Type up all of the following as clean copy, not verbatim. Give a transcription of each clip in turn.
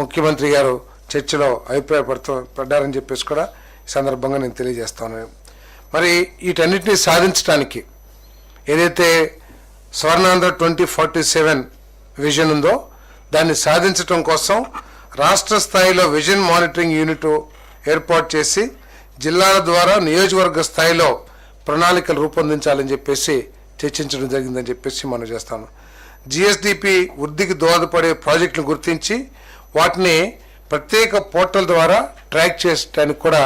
ముఖ్యమంత్రి గారు చర్చలో అభిప్రాయపడ్డారని చెప్పేసి కూడా ఈ సందర్భంగా నేను తెలియజేస్తాను. మరి వీటన్నిటినీ సాధించడానికి ఏదైతే స్వర్ణాంధ్ర 2047 విజన్ ఉందో దాన్ని సాధించడం కోసం రాష్ట్ర స్థాయిలో విజన్ మానిటరింగ్ యూనిట్ ఏర్పాటు చేసి జిల్లాల ద్వారా నియోజకవర్గ స్థాయిలో ప్రణాళికలు రూపొందించాలని చెప్పేసి చర్చించడం జరిగిందని చెప్పేసి మనం చేస్తాను. జిఎస్డిపి వృద్ధికి దోహదపడే ప్రాజెక్టులను గుర్తించి వాటిని ప్రత్యేక పోర్టల్ ద్వారా ట్రాక్ చేయడానికి కూడా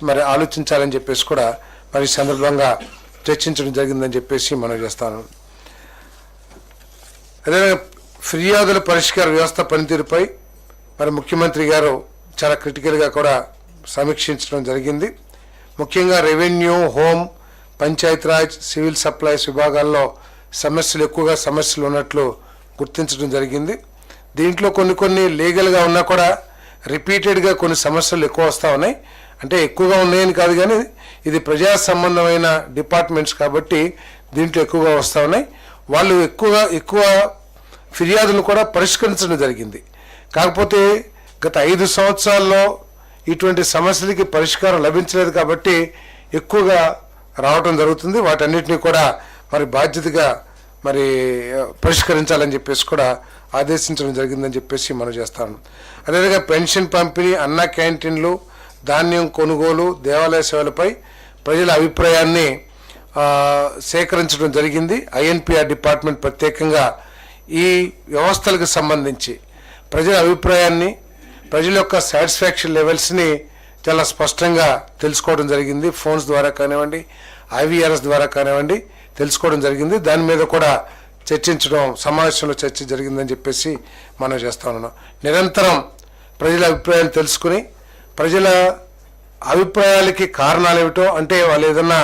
మరి ఆలోచించాలని చెప్పేసి కూడా మరి ఈ సందర్భంగా చర్చించడం జరిగిందని చెప్పేసి మనం చేస్తాను. అదేవిధంగా ఫిర్యాదుల పరిష్కార వ్యవస్థ పనితీరుపై మరి ముఖ్యమంత్రి గారు చాలా క్రిటికల్గా కూడా సమీక్షించడం జరిగింది. ముఖ్యంగా revenue, home, Panchayati Raj, civil supplies విభాగాల్లో ఎక్కువగా సమస్యలు ఉన్నట్లు గుర్తించడం జరిగింది. దీంట్లో కొన్ని లీగల్గా ఉన్నా కూడా రిపీటెడ్గా కొన్ని సమస్యలు ఎక్కువ వస్తూ ఉన్నాయి. అంటే ఎక్కువగా ఉన్నాయని కాదు, కానీ ఇది ప్రజా సంబంధమైన డిపార్ట్మెంట్స్ కాబట్టి దీంట్లో ఎక్కువగా వస్తూ ఉన్నాయి. వాళ్ళు ఎక్కువ ఫిర్యాదులను కూడా పరిష్కరించడం జరిగింది. కాకపోతే గత 5 సంవత్సరాల్లో ఇటువంటి సమస్యలకి పరిష్కారం లభించలేదు కాబట్టి ఎక్కువగా రావటం జరుగుతుంది. వాటన్నిటినీ కూడా మరి బాధ్యతగా మరి పరిష్కరించాలని చెప్పేసి కూడా ఆదేశించడం జరిగిందని చెప్పేసి మనం చేస్తాను. అదేవిధంగా పెన్షన్ పంపిణీ, అన్న క్యాంటీన్లు, ధాన్యం కొనుగోలు, దేవాలయ సేవలపై ప్రజల అభిప్రాయాన్ని సేకరించడం జరిగింది. ఐఎన్పిఆర్ డిపార్ట్మెంట్ ప్రత్యేకంగా ఈ వ్యవస్థలకు సంబంధించి ప్రజల అభిప్రాయాన్ని, ప్రజల యొక్క సాటిస్ఫాక్షన్ లెవెల్స్ని చాలా స్పష్టంగా తెలుసుకోవడం జరిగింది. ఫోన్స్ ద్వారా కానివ్వండి, ఐవీఆర్ఎస్ ద్వారా కానివ్వండి తెలుసుకోవడం జరిగింది. దాని మీద కూడా చర్చించడం, సమావేశంలో చర్చ జరిగిందని చెప్పేసి మనం చేస్తా ఉన్నాం. నిరంతరం ప్రజల అభిప్రాయాలు తెలుసుకుని ప్రజల అభిప్రాయాలకి కారణాలు ఏమిటో, అంటే వాళ్ళు ఏదన్నా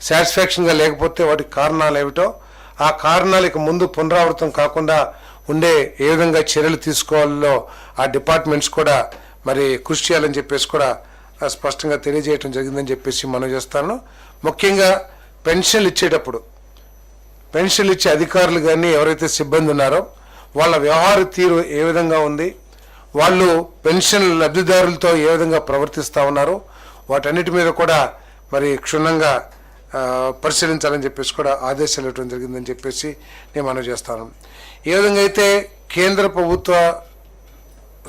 సాటిస్ఫాక్షన్గా లేకపోతే వాటికి కారణాలు ఏమిటో, ఆ కారణాలకి ముందు పునరావృతం కాకుండా ఉండే ఏ విధంగా చర్యలు తీసుకోవాలో ఆ డిపార్ట్మెంట్స్ కూడా మరి కృషి చేయాలని చెప్పేసి కూడా స్పష్టంగా తెలియజేయటం జరిగిందని చెప్పేసి మనం చేస్తాను. ముఖ్యంగా పెన్షన్లు ఇచ్చేటప్పుడు పెన్షన్లు ఇచ్చే అధికారులు కానీ ఎవరైతే సిబ్బంది ఉన్నారో వాళ్ళ వ్యవహార తీరు ఏ విధంగా ఉంది, వాళ్ళు పెన్షన్ లబ్ధిదారులతో ఏ విధంగా ప్రవర్తిస్తూ ఉన్నారు, వాటన్నిటి మీద కూడా మరి క్షుణ్ణంగా పరిశీలించాలని చెప్పేసి కూడా ఆదేశాలు ఇవ్వడం జరిగిందని చెప్పేసి నేను మనవి చేస్తాను. ఏ విధంగా అయితే కేంద్ర ప్రభుత్వ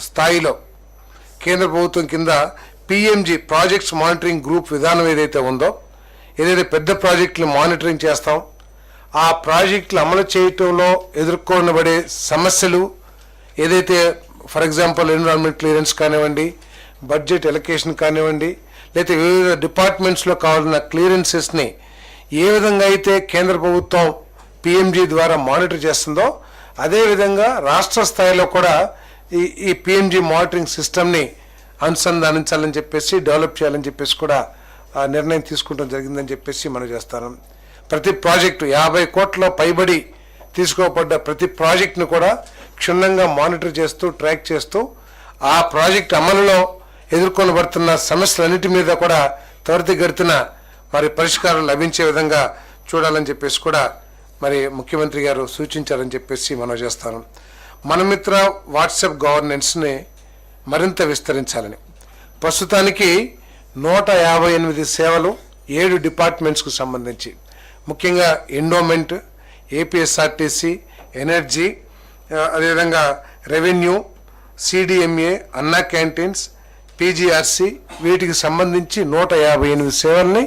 స్థాయిలో కేంద్ర ప్రభుత్వం కింద పిఎంజి ప్రాజెక్ట్స్ మానిటరింగ్ గ్రూప్ విధానం ఏదైతే ఉందో, ఏదైతే పెద్ద ప్రాజెక్టులు మానిటరింగ్ చేస్తాం, ఆ ప్రాజెక్టులు అమలు చేయటంలో ఎదుర్కొనబడే సమస్యలు ఏదైతే ఫర్ ఎగ్జాంపుల్ ఎన్విరాన్మెంట్ క్లియరెన్స్ కానివ్వండి, బడ్జెట్ ఎలొకేషన్ కానివ్వండి, లేకపోతే వివిధ డిపార్ట్మెంట్స్లో కావాల్సిన క్లియరెన్సెస్ని ఏ విధంగా అయితే కేంద్ర ప్రభుత్వం పిఎంజి ద్వారా మానిటర్ చేస్తుందో అదేవిధంగా రాష్ట్ర స్థాయిలో కూడా ఈ పిఎంజి మానిటరింగ్ సిస్టమ్ని అనుసంధానించాలని చెప్పేసి డెవలప్ చేయాలని చెప్పేసి కూడా నిర్ణయం తీసుకుంటాం జరిగిందని చెప్పేసి మనం చేస్తాను. ప్రతి ప్రాజెక్టు 50 కోట్ల పైబడి తీసుకోబడ్డ ప్రతి ప్రాజెక్టును కూడా క్షుణ్ణంగా మానిటర్ చేస్తూ ట్రాక్ చేస్తూ ఆ ప్రాజెక్ట్ అమలులో ఎదుర్కొనబడుతున్న సమస్యలన్నిటి మీద కూడా త్వరితగతిన మరి పరిష్కారం లభించే విధంగా చూడాలని చెప్పేసి కూడా మరి ముఖ్యమంత్రి గారు సూచించారని చెప్పేసి మనం చేస్తాను. మనమిత్ర వాట్సాప్ గవర్నెన్స్ని మరింత విస్తరించాలని ప్రస్తుతానికి 158 సేవలు 7 డిపార్ట్మెంట్స్కు సంబంధించి ముఖ్యంగా ఎండోమెంట్, ఏపీఎస్ఆర్టీసీ, ఎనర్జీ, అదేవిధంగా రెవెన్యూ, సిడిఎంఏ, అన్నా క్యాంటీన్స్, పీజీఆర్సీ వీటికి సంబంధించి 158 సేవల్ని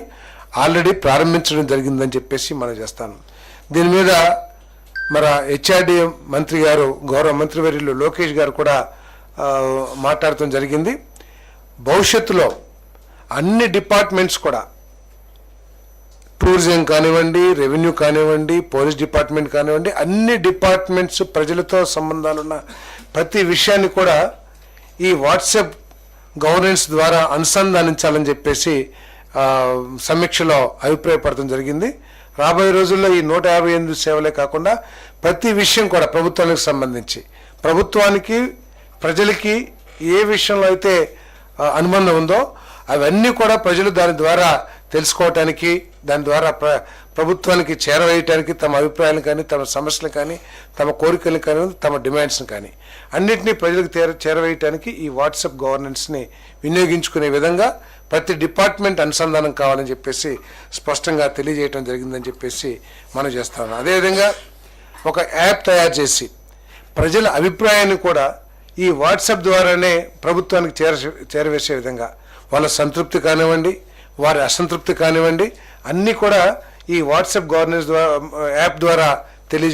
ఆల్రెడీ ప్రారంభించడం జరిగిందని చెప్పేసి మనం చేస్తాను. దీని మీద మన హెచ్ఆర్డి మంత్రి గారు, గౌరవ మంత్రివర్యులు లోకేష్ గారు కూడా మాట్లాడటం జరిగింది. భవిష్యత్తులో అన్ని డిపార్ట్మెంట్స్ కూడా టూరిజం కానివ్వండి, రెవెన్యూ కానివ్వండి, పోలీస్ డిపార్ట్మెంట్ కానివ్వండి, అన్ని డిపార్ట్మెంట్స్ ప్రజలతో సంబంధాలున్న ప్రతి విషయాన్ని కూడా ఈ వాట్సాప్ గవర్నెన్స్ ద్వారా అనుసంధానించాలని చెప్పేసి సమీక్షలో అభిప్రాయపడటం జరిగింది. రాబోయే రోజుల్లో ఈ 158 సేవలే కాకుండా ప్రతి విషయం కూడా ప్రభుత్వానికి సంబంధించి ప్రభుత్వానికి ప్రజలకి ఏ విషయంలో అయితే అనుబంధం ఉందో అవన్నీ కూడా ప్రజలు దాని ద్వారా తెలుసుకోవటానికి దాని ద్వారా ప్రభుత్వానికి చేరవేయటానికి తమ అభిప్రాయాలు కానీ, తమ సమస్యలు కానీ, తమ కోరికలు కానీ, తమ డిమాండ్స్ని కానీ అన్నింటినీ ప్రజలకు చేరవేయటానికి ఈ వాట్సాప్ గవర్నెన్స్ని వినియోగించుకునే విధంగా ప్రతి డిపార్ట్మెంట్ అనుసంధానం కావాలని చెప్పేసి స్పష్టంగా తెలియజేయడం జరిగిందని చెప్పేసి మనం చేస్తాం. అదేవిధంగా ఒక యాప్ తయారు చేసి ప్రజల అభిప్రాయాన్ని కూడా ఈ వాట్సాప్ ద్వారానే ప్రభుత్వానికి చేరవేసే విధంగా వాళ్ళ సంతృప్తి కానివ్వండి, వారి అసంతృప్తి కానివ్వండి, అన్నీ కూడా ఈ వాట్సాప్ గవర్నెన్స్ ద్వారా యాప్ ద్వారా తెలియజే